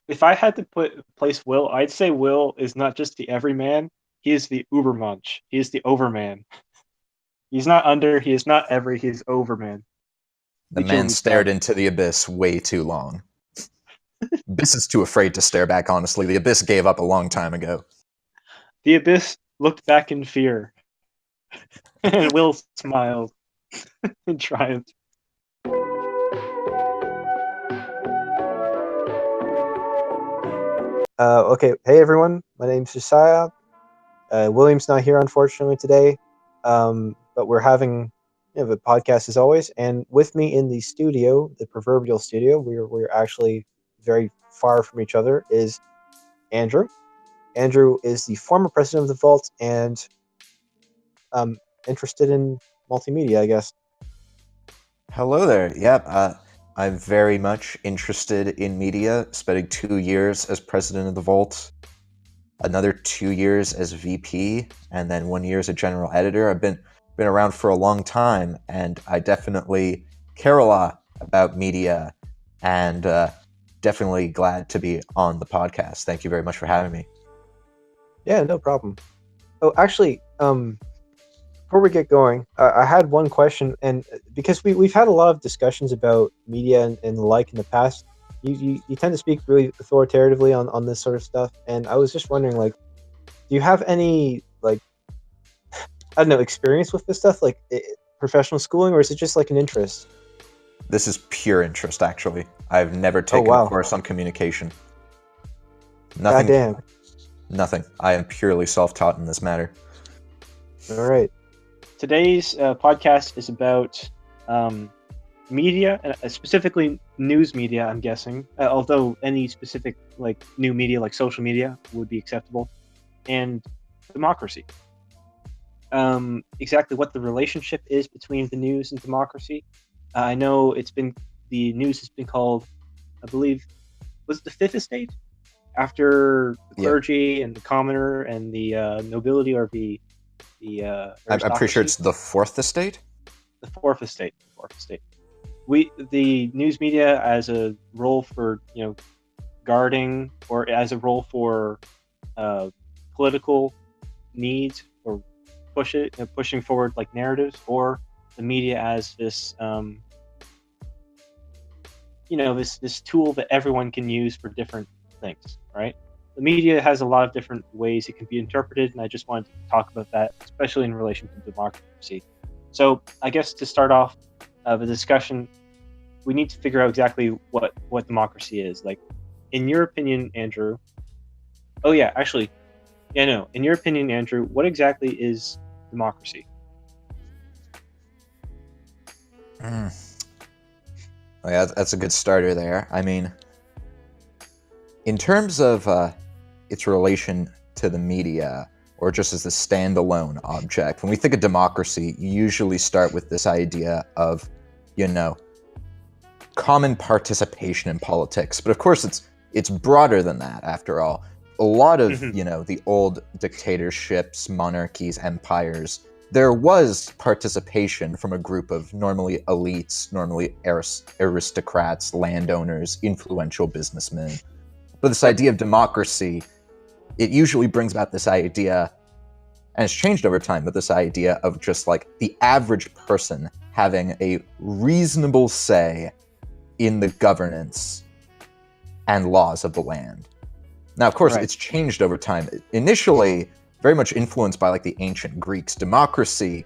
if I had to place Will, I'd say Will is not just the everyman. He is the Ubermensch. He is the overman. He's not under. He is not every. He is overman. The man Vigilante stared style. into the abyss way too long. Abyss is too afraid to stare back, honestly. The abyss gave up a long time ago. The abyss looked back in fear, and Will smiled in triumph. Okay, hey everyone, my name's Jesaya. William's not here unfortunately today, but we're having a podcast as always. And with me in the studio, the proverbial studio, we're actually very far from each other, is Andrew. Andrew is the former president of the Vault and interested in multimedia, I guess. Hello there. Yep, I'm very much interested in media, spending 2 years as president of the Vault, another 2 years as VP, and then 1 year as a general editor. I've been around for a long time, and I definitely care a lot about media, and definitely glad to be on the podcast. Thank you very much for having me. Yeah, no problem. Oh, actually, before we get going, I had one question, and because we've had a lot of discussions about media and the like in the past, you tend to speak really authoritatively on this sort of stuff, and I was just wondering, like, do you have any, like, I don't know, experience with this stuff, like professional schooling, or is it just like an interest? This is pure interest, actually. I've never taken a course on communication. Nothing. Goddamn. Nothing. I am purely self-taught in this matter. All right. Today's podcast is about media, specifically news media, I'm guessing, although any specific like new media like social media would be acceptable, and democracy. Exactly what the relationship is between the news and democracy. I know the news has been called, I believe, was it the fifth estate? After the clergy and the commoner and the nobility, or the I'm pretty sure it's the fourth estate. The fourth estate. The news media as a role for guarding, or as a role for political needs, or pushing forward like narratives, or the media as this this tool that everyone can use for different things, right? The media has a lot of different ways it can be interpreted, and I just wanted to talk about that, especially in relation to democracy. So I guess to start off the discussion, we need to figure out exactly what democracy is. Like, in your opinion, Andrew. In your opinion, Andrew, what exactly is democracy? Oh, yeah, that's a good starter there. I mean, in terms of its relation to the media, or just as a standalone object, when we think of democracy, you usually start with this idea of, common participation in politics. But of course, it's broader than that, after all. A lot of, the old dictatorships, monarchies, empires, there was participation from a group of normally elites, normally aristocrats, landowners, influential businessmen. But this idea of democracy, it usually brings about this idea, and it's changed over time, but this idea of just like the average person having a reasonable say in the governance and laws of the land. Now, of course, It's changed over time. Initially, very much influenced by like the ancient Greeks, democracy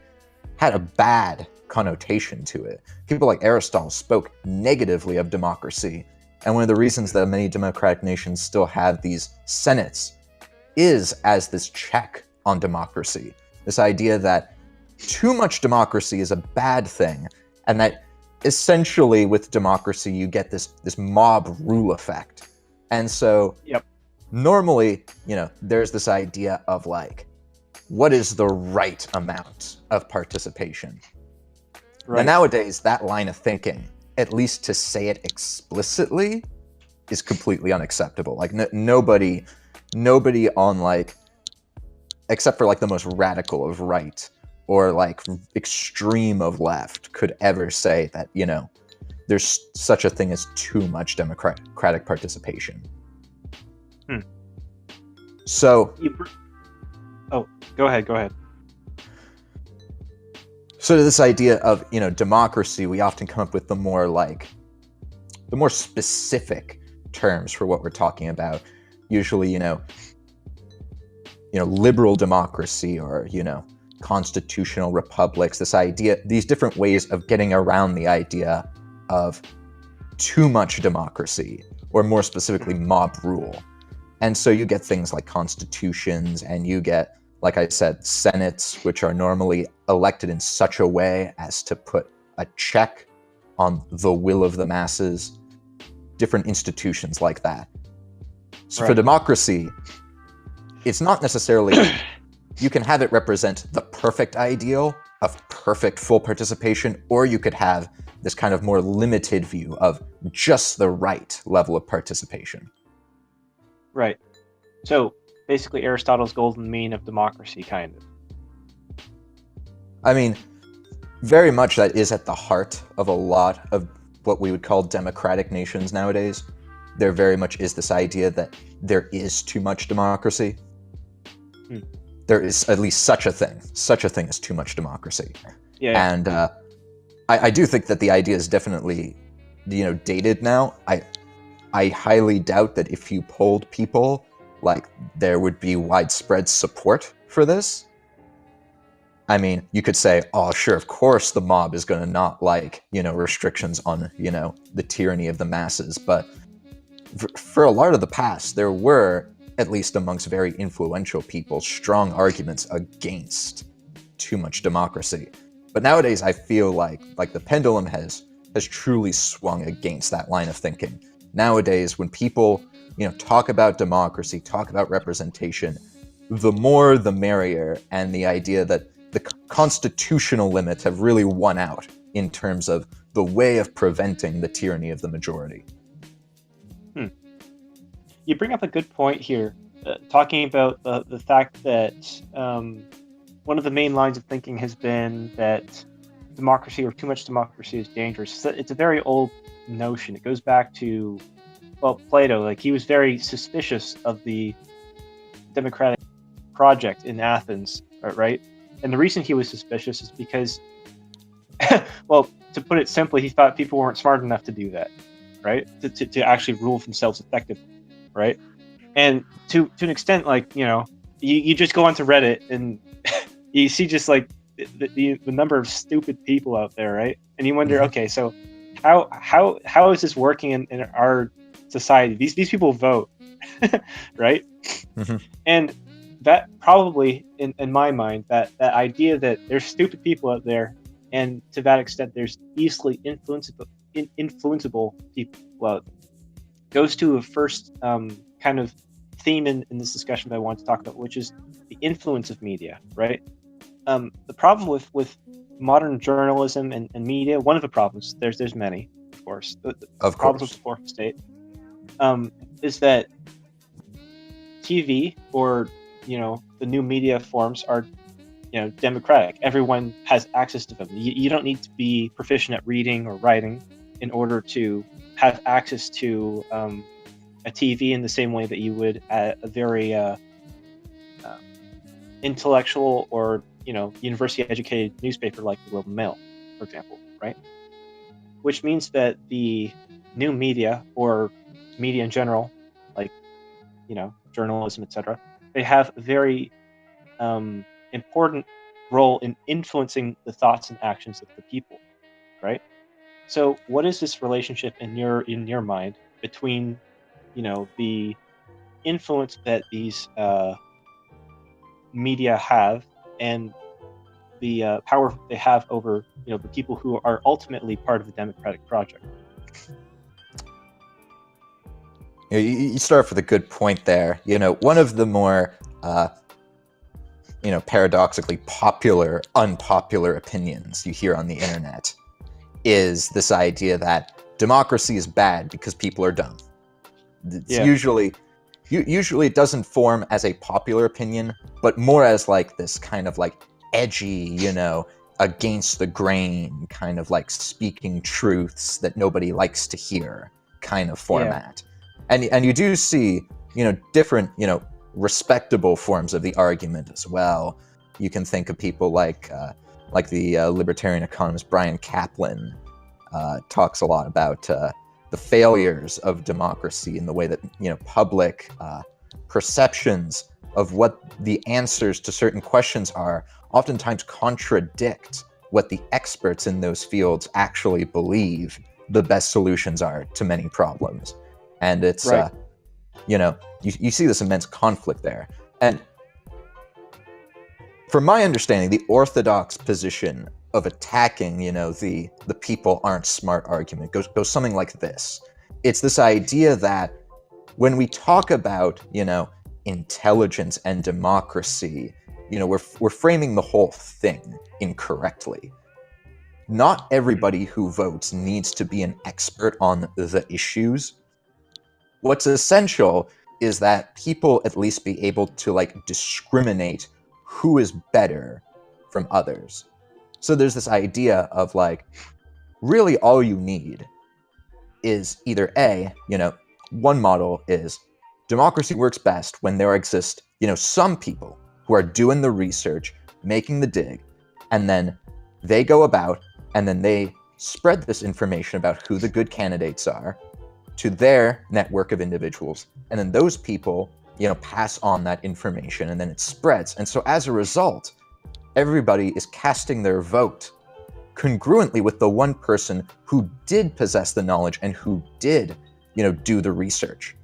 had a bad connotation to it. People like Aristotle spoke negatively of democracy. And one of the reasons that many democratic nations still have these senates is as this check on democracy. This idea that too much democracy is a bad thing, and that essentially with democracy you get this mob rule effect. And so normally, there's this idea of like, what is the right amount of participation? Right. Now, nowadays, that line of thinking, at least to say it explicitly, is completely unacceptable. Like nobody on like, except for like the most radical of right or like extreme of left, could ever say that, there's such a thing as too much democratic participation. Hmm. So, Go ahead. So to this idea of, democracy, we often come up with the more specific terms for what we're talking about. Usually, liberal democracy or, constitutional republics, these different ways of getting around the idea of too much democracy, or more specifically, mob rule. And so you get things like constitutions, and you get, like I said, senates, which are normally elected in such a way as to put a check on the will of the masses, different institutions like that. So for democracy, it's not necessarily, you can have it represent the perfect ideal of perfect full participation, or you could have this kind of more limited view of just the right level of participation. Right. So basically Aristotle's golden mean of democracy, kind of. I mean, very much that is at the heart of a lot of what we would call democratic nations nowadays. There very much is this idea that there is too much democracy. There is at least such a thing as too much democracy. Yeah. And I do think that the idea is definitely, dated now. I highly doubt that if you polled people, there would be widespread support for this. I mean, you could say, oh, sure, of course the mob is going to not like, restrictions on, the tyranny of the masses. But for a lot of the past, there were, at least amongst very influential people, strong arguments against too much democracy. But nowadays, I feel like the pendulum has truly swung against that line of thinking. Nowadays, when people, talk about democracy, talk about representation, the more the merrier, and the idea that the constitutional limits have really won out in terms of the way of preventing the tyranny of the majority. You bring up a good point here, talking about the fact that one of the main lines of thinking has been that democracy, or too much democracy, is dangerous. It's a very old notion. It goes back to, Plato. He was very suspicious of the democratic project in Athens, right? And the reason he was suspicious is because, to put it simply, he thought people weren't smart enough to do that, right? To actually rule themselves effectively, right? And to an extent, you just go onto Reddit and you see just the number of stupid people out there, right? And you wonder, okay, so how is this working in our society? These people vote, right? Mm-hmm. And that probably, in my mind, that idea that there's stupid people out there, and to that extent there's easily influenceable people out there, goes to a first kind of theme in this discussion that I want to talk about, which is the influence of media, right? The problem with modern journalism and media, one of the problems, there's many, of course. The problems with the fourth state is that TV, or the new media forms, are democratic. Everyone has access to them. You don't need to be proficient at reading or writing in order to have access to a TV in the same way that you would at a very intellectual or university educated newspaper like the Globe and Mail, for example, right? Which means that the new media, or media in general, journalism, etc., they have a very important role in influencing the thoughts and actions of the people, right? So what is this relationship in your mind between the influence that these media have, and the power they have over the people who are ultimately part of the democratic project? You start off with a good point there. One of the more paradoxically unpopular opinions you hear on the internet is this idea that democracy is bad because people are dumb. It's usually it doesn't form as a popular opinion, but more as this kind of edgy, against the grain, kind of speaking truths that nobody likes to hear kind of format. And you do see different, respectable forms of the argument as well. You can think of people like the libertarian economist Brian Kaplan talks a lot about the failures of democracy in the way that public perceptions of what the answers to certain questions are oftentimes contradict what the experts in those fields actually believe the best solutions are to many problems. And it's Right. you see this immense conflict there. And from my understanding, the orthodox position of attacking, the people aren't smart argument goes something like this. It's this idea that when we talk about, intelligence and democracy, we're framing the whole thing incorrectly. Not everybody who votes needs to be an expert on the issues. What's essential is that people at least be able to discriminate who is better from others. So there's this idea of really all you need is either one model is democracy works best when there exist, some people who are doing the research, making the dig, and then they go about and then they spread this information about who the good candidates are to their network of individuals. And then those people, pass on that information and then it spreads. And so as a result, everybody is casting their vote congruently with the one person who did possess the knowledge and who did, do the research.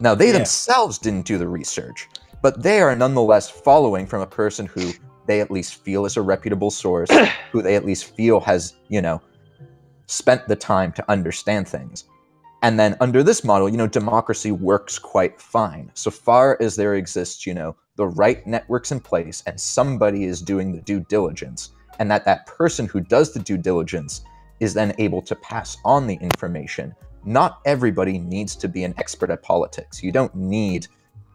Now, they themselves didn't do the research, but they are nonetheless following from a person who they at least feel is a reputable source, who they at least feel has, spent the time to understand things. And then under this model, democracy works quite fine, so far as there exists, the right networks in place and somebody is doing the due diligence, and that person who does the due diligence is then able to pass on the information. Not everybody needs to be an expert at politics. You don't need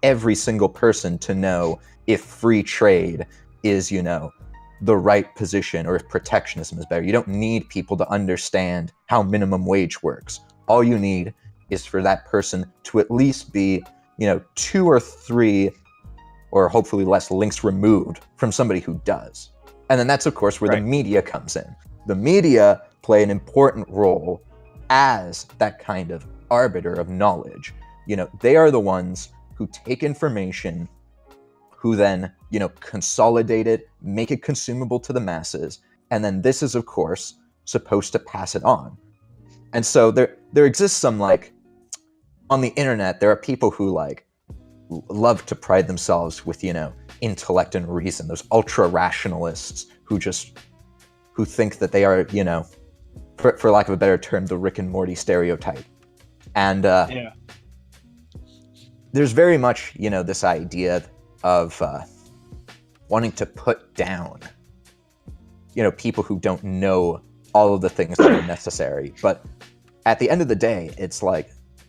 every single person to know if free trade is, the right position or if protectionism is better. You don't need people to understand how minimum wage works. All you need is for that person to at least be, 2 or 3 or hopefully less links removed from somebody who does. And then that's, of course, where the media comes in. The media play an important role as that kind of arbiter of knowledge. They are the ones who take information, who then, consolidate it, make it consumable to the masses, and then this is, of course, supposed to pass it on. And so there exists some, on the internet, there are people who, love to pride themselves with, intellect and reason, those ultra-rationalists who think that they are, for lack of a better term, the Rick and Morty stereotype. And there's very much, this idea of wanting to put down, people who don't know all of the things that are necessary. But at the end of the day, it's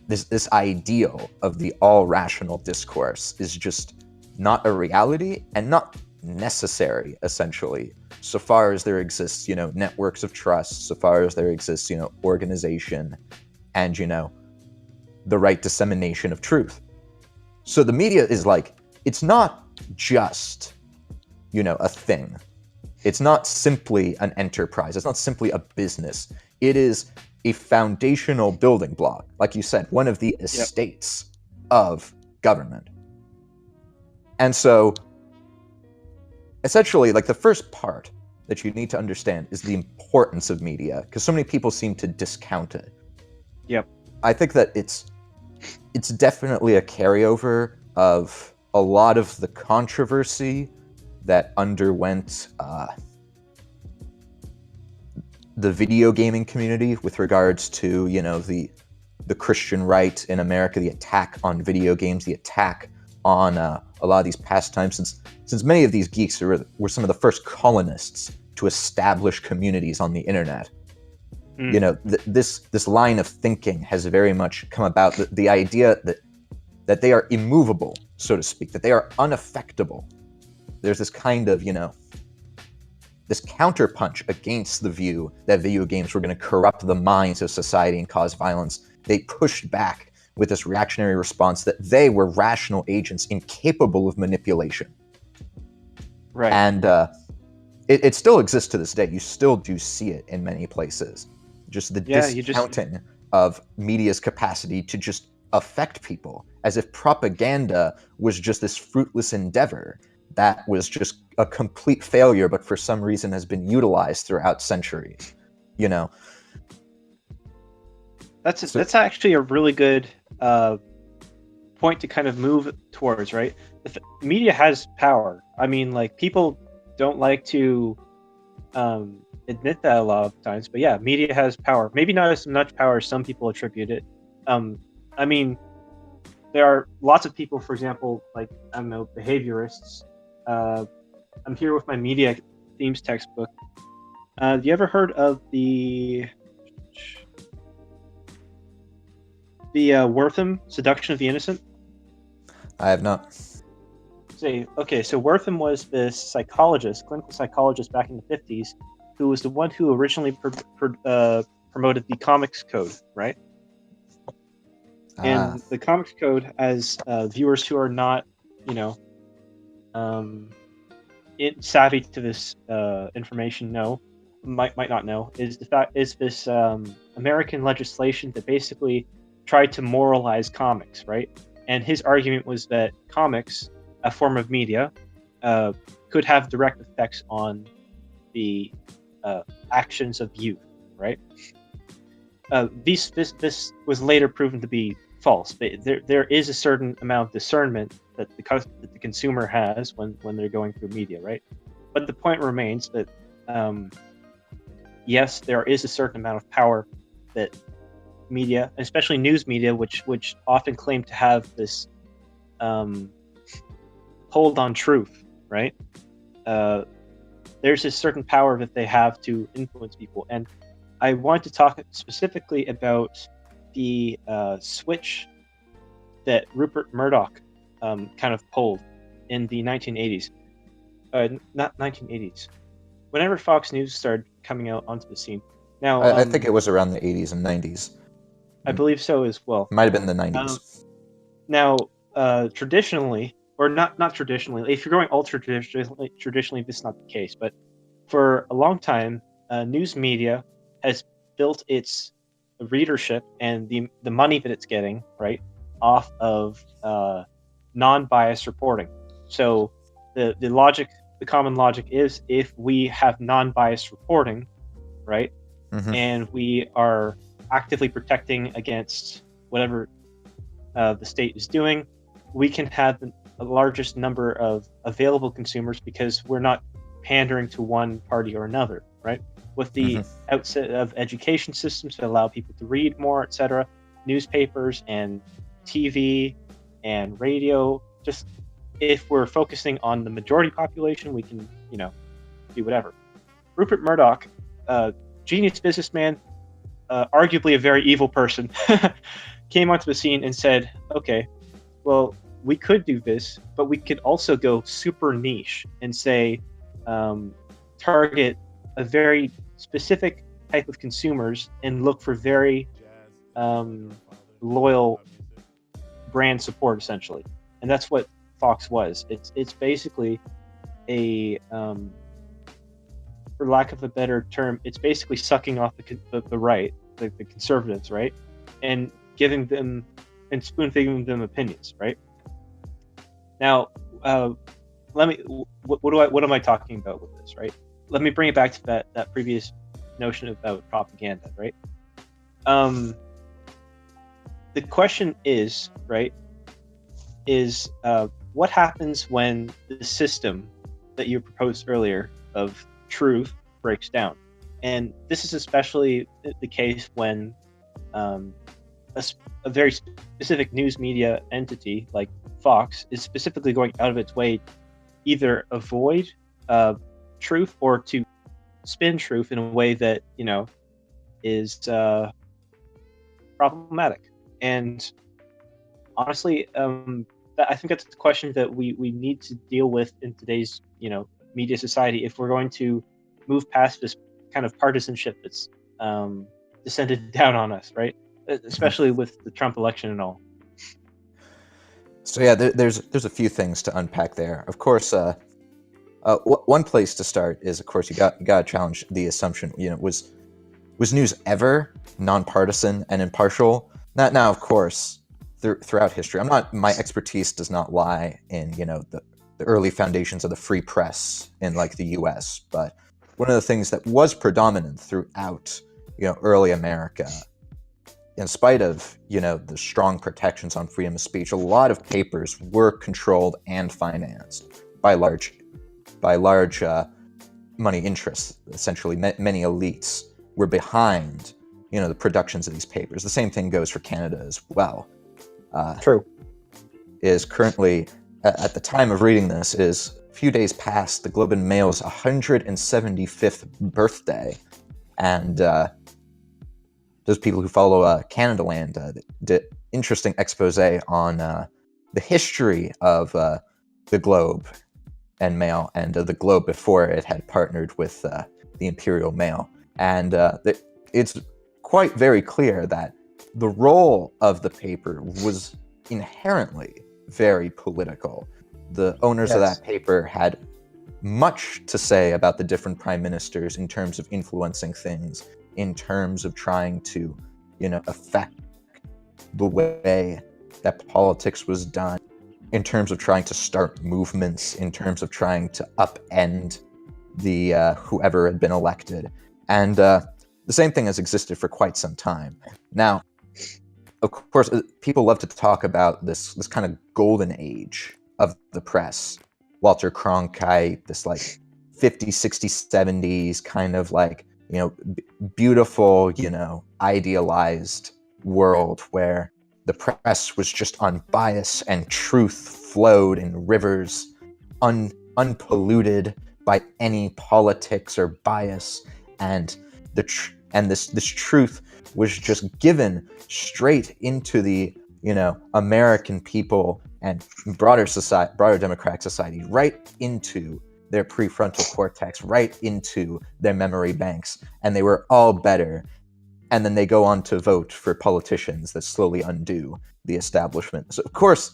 this ideal of the all-rational discourse is just not a reality and not necessary, essentially, so far as there exists, networks of trust, so far as there exists, organization, and, the right dissemination of truth. So the media is it's not just, a thing. It's not simply an enterprise. It's not simply a business. It is a foundational building block, like you said, one of the estates of government. And so, essentially, the first part that you need to understand is the importance of media, because so many people seem to discount it. Yep. I think that it's definitely a carryover of a lot of the controversy that underwent the video gaming community with regards to, the Christian right in America, the attack on video games, the attack on a lot of these pastimes, since many of these geeks were some of the first colonists to establish communities on the internet. This line of thinking has very much come about, the idea that they are immovable, so to speak, that they are unaffectable. There's this kind of, this counterpunch against the view that video games were going to corrupt the minds of society and cause violence. They pushed back with this reactionary response that they were rational agents incapable of manipulation. Right. And it still exists to this day. You still do see it in many places. Just the discounting of media's capacity to just affect people, as if propaganda was just this fruitless endeavor that was just a complete failure, but for some reason has been utilized throughout centuries. You know, that's actually a really good point to kind of move towards, right? Media has power. I mean, like, people don't like to admit that a lot of times, but yeah, media has power. Maybe not as much power as some people attribute it. I mean, there are lots of people, for example, like, I don't know, behaviorists. I'm here with my media themes textbook. Have you ever heard of the Wortham Seduction of the Innocent? I have not. Okay, so Wortham was this psychologist, clinical psychologist back in the 50s, who was the one who originally promoted the Comics Code, right? And the Comics Code, as viewers who are not, savvy to this information might not know, is this American legislation that basically tried to moralize comics, right? And his argument was that comics, a form of media, could have direct effects on the actions of youth, right? This was later proven to be false. There is a certain amount of discernment that the consumer has when they're going through media, right? But the point remains that yes, there is a certain amount of power that media, especially news media, which often claim to have this hold on truth, right? There's a certain power that they have to influence people, and I want to talk specifically about the switch that Rupert Murdoch kind of pulled in the 1980s. Not 1980s. Whenever Fox News started coming out onto the scene. Now, I think it was around the 80s and 90s. I believe so as well. Might have been the 90s. Now, traditionally, or not traditionally, if you're going ultra traditionally, this is not the case, but for a long time, news media has built its readership and the money that it's getting, right, off of non-biased reporting. So the common logic is, if we have non-biased reporting, right, and we are actively protecting against whatever the state is doing, we can have the largest number of available consumers because we're not pandering to one party or another, right? With the outset of education systems that allow people to read more, etc., newspapers and TV and radio, just if we're focusing on the majority population, we can, do whatever. Rupert Murdoch, genius businessman, arguably a very evil person, came onto the scene and said, okay, well, we could do this, but we could also go super niche and say, target a very specific type of consumers and look for very loyal brand support, essentially. And that's what Fox was. It's basically a, for lack of a better term, it's basically sucking off the right, the conservatives, right, and giving them and spoon-feeding them opinions, right? Now, what am I talking about with this, right? Let me bring it back to that previous notion about propaganda, right? The question is, right, what happens when the system that you proposed earlier of truth breaks down? And this is especially the case when a very specific news media entity like Fox is specifically going out of its way either avoid truth or to spin truth in a way that is problematic. And honestly, I think that's the question that we need to deal with in today's media society if we're going to move past this kind of partisanship that's descended down on us, right? Especially with the Trump election and all. So yeah, there's a few things to unpack there. Of course, one place to start is, of course, you got to challenge the assumption. Was news ever nonpartisan and impartial? Now, of course, throughout history, my expertise does not lie in the early foundations of the free press in like the U.S. But one of the things that was predominant throughout early America, in spite of the strong protections on freedom of speech, a lot of papers were controlled and financed by large money interests. Essentially, many elites were behind the productions of these papers. The same thing goes for Canada as well. True. Is currently at the time of reading this is a few days past the Globe and Mail's 175th birthday, and those people who follow Canada Land did interesting expose on the history of the Globe and Mail, and the Globe before it had partnered with the Imperial Mail. And it's quite very clear that the role of the paper was inherently very political. The owners of that paper had much to say about the different prime ministers in terms of influencing things, in terms of trying to, affect the way that politics was done, in terms of trying to start movements, in terms of trying to upend the whoever had been elected. And the same thing has existed for quite some time. Now, of course, people love to talk about this kind of golden age of the press. Walter Cronkite, this like 50s, 60s, 70s kind of like, beautiful, idealized world where the press was just unbiased and truth flowed in rivers, unpolluted by any politics or bias, and this truth was just given straight into the American people and broader democratic society, right into their prefrontal cortex, right into their memory banks, and they were all better. And then they go on to vote for politicians that slowly undo the establishment. So of course,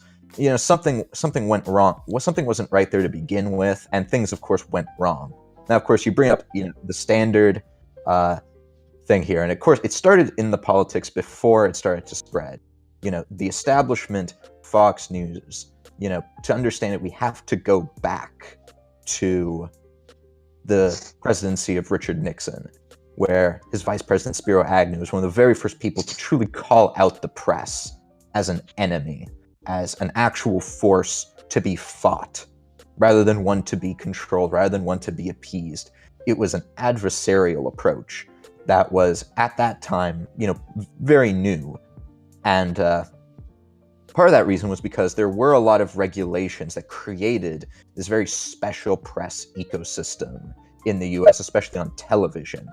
something went wrong. Something wasn't right there to begin with, and things, of course, went wrong. Now, of course, you bring up the standard thing here, and of course, it started in the politics before it started to spread. The establishment, Fox News. To understand it, we have to go back to the presidency of Richard Nixon, where his vice president, Spiro Agnew, was one of the very first people to truly call out the press as an enemy, as an actual force to be fought, rather than one to be controlled, rather than one to be appeased. It was an adversarial approach that was, at that time, very new. And part of that reason was because there were a lot of regulations that created this very special press ecosystem in the US, especially on television,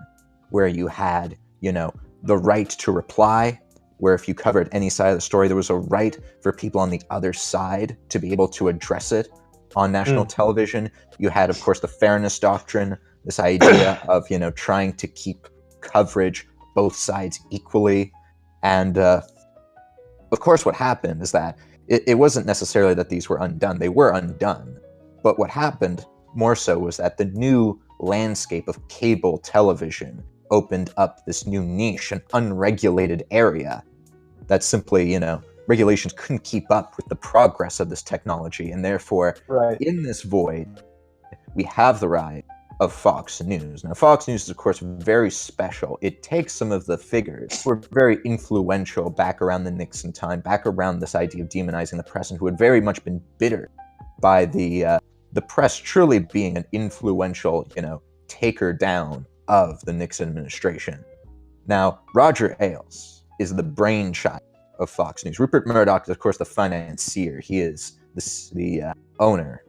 where you had, the right to reply, where if you covered any side of the story, there was a right for people on the other side to be able to address it on national television. You had, of course, the fairness doctrine, this idea of, trying to keep coverage both sides equally. And of course, what happened is that it wasn't necessarily that these were undone. They were undone. But what happened more so was that the new landscape of cable television opened up this new niche, an unregulated area that simply, regulations couldn't keep up with the progress of this technology. And therefore, in this void, we have the rise of Fox News. Now, Fox News is, of course, very special. It takes some of the figures who were very influential back around the Nixon time, back around this idea of demonizing the press, and who had very much been bitter by the press truly being an influential, taker down of the Nixon administration. Now, Roger Ailes is the brainchild of Fox News. Rupert Murdoch is, of course, the financier. He is the owner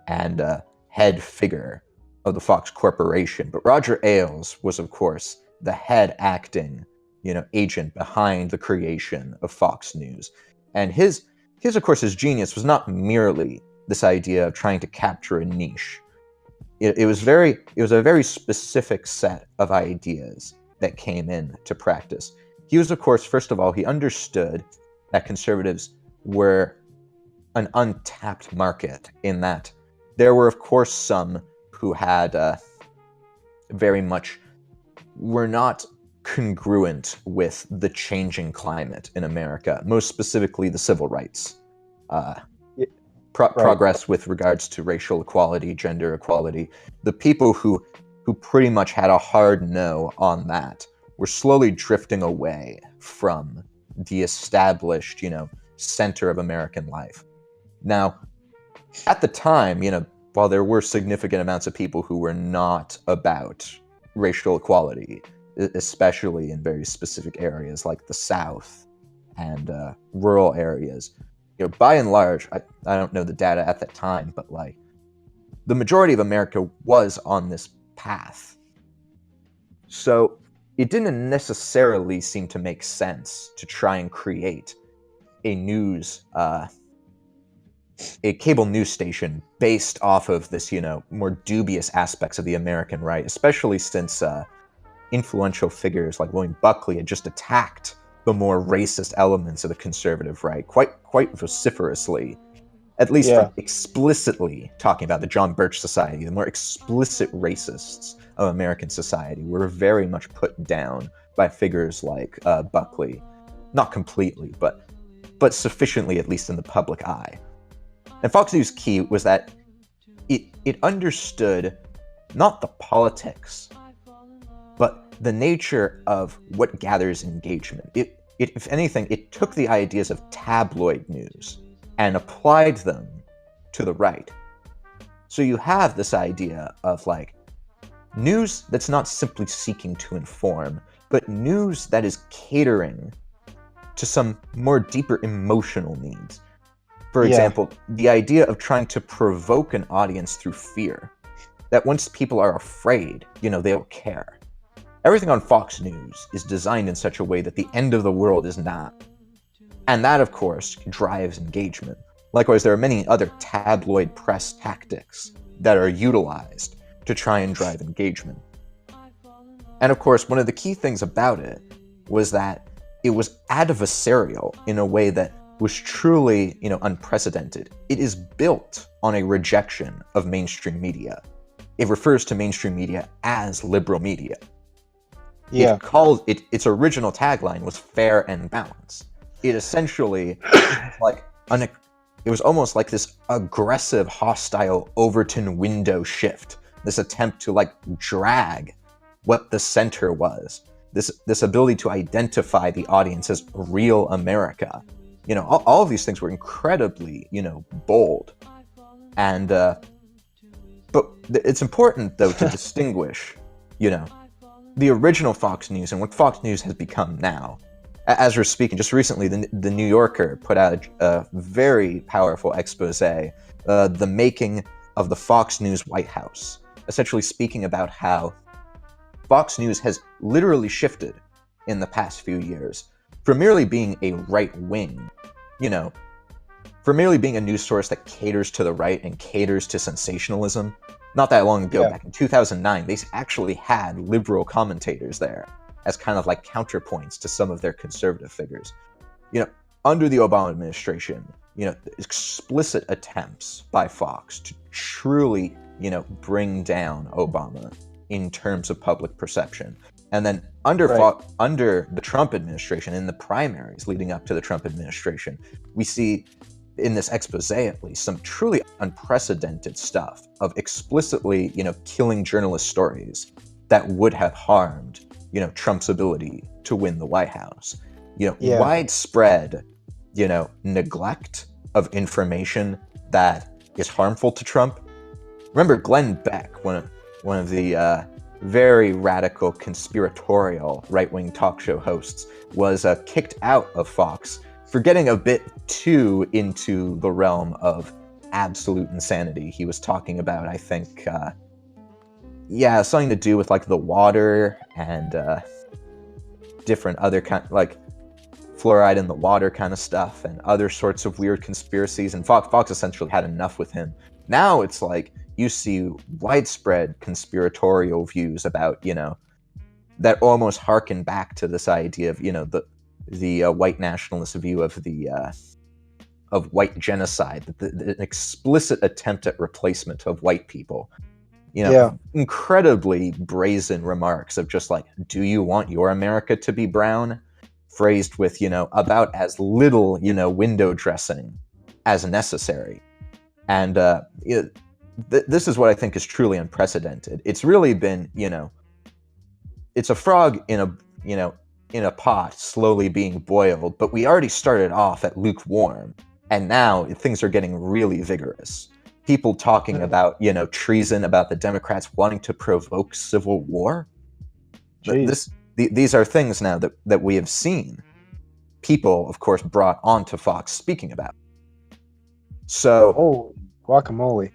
and head figure of the Fox Corporation. But Roger Ailes was, of course, the head acting, agent behind the creation of Fox News. And his, of course, his genius was not merely this idea of trying to capture a niche. It was a very specific set of ideas that came into practice. He was, of course, first of all, he understood that conservatives were an untapped market in that there were, of course, some who had very much were not congruent with the changing climate in America, most specifically the civil rights. Progress with regards to racial equality, gender equality. The people who pretty much had a hard no on that were slowly drifting away from the established, center of American life. Now, at the time, while there were significant amounts of people who were not about racial equality, especially in very specific areas like the South and rural areas, by and large, I don't know the data at that time, but like the majority of America was on this path. So it didn't necessarily seem to make sense to try and create a cable news station based off of this, more dubious aspects of the American right, especially since influential figures like William Buckley had just attacked the more racist elements of the conservative right quite vociferously, at least from explicitly talking about the John Birch Society. The more explicit racists of American society were very much put down by figures like Buckley. Not completely, but sufficiently, at least in the public eye. And Fox News' key was that it understood not the politics, but the nature of what gathers engagement. It, if anything, it took the ideas of tabloid news and applied them to the right. So you have this idea of like news that's not simply seeking to inform, but news that is catering to some more deeper emotional needs. For example, the idea of trying to provoke an audience through fear. That once people are afraid, they'll care. Everything on Fox News is designed in such a way that the end of the world is not. And that, of course, drives engagement. Likewise, there are many other tabloid press tactics that are utilized to try and drive engagement. And of course, one of the key things about it was that it was adversarial in a way that was truly, unprecedented. It is built on a rejection of mainstream media. It refers to mainstream media as liberal media. Yeah. Its original tagline was fair and balanced. It essentially it was almost like this aggressive, hostile Overton window shift. This attempt to drag what the center was. This ability to identify the audience as real America. All of these things were incredibly, bold. And, but it's important, though, to distinguish, the original Fox News and what Fox News has become now. As we're speaking, just recently, the New Yorker put out a very powerful expose, the making of the Fox News White House, essentially speaking about how Fox News has literally shifted in the past few years from merely being a right wing, from merely being a news source that caters to the right and caters to sensationalism. Not that long ago, back in 2009, they actually had liberal commentators there as kind of like counterpoints to some of their conservative figures. Under the Obama administration, explicit attempts by Fox to truly, bring down Obama in terms of public perception. And then under the Trump administration, in the primaries leading up to the Trump administration, we see, in this expose at least, some truly unprecedented stuff of explicitly, killing journalist stories that would have harmed, Trump's ability to win the White House. Widespread, neglect of information that is harmful to Trump. Remember Glenn Beck, one of the very radical, conspiratorial right-wing talk show hosts, was kicked out of Fox for getting a bit too into the realm of absolute insanity. He was talking about, I think, something to do with the water and different other fluoride in the water kind of stuff and other sorts of weird conspiracies. And Fox essentially had enough with him. Now it's you see widespread conspiratorial views about, that almost harken back to this idea of, the white nationalist view of the of white genocide, the explicit attempt at replacement of white people. Incredibly brazen remarks of just like, do you want your America to be brown? Phrased with, about as little, window dressing as necessary. And this is what I think is truly unprecedented. It's really been, it's a frog in a pot slowly being boiled, but we already started off at lukewarm, and now things are getting really vigorous. People talking about, treason, about the Democrats wanting to provoke civil war. These are things now that we have seen people, of course, brought onto Fox speaking about. So, oh, guacamole.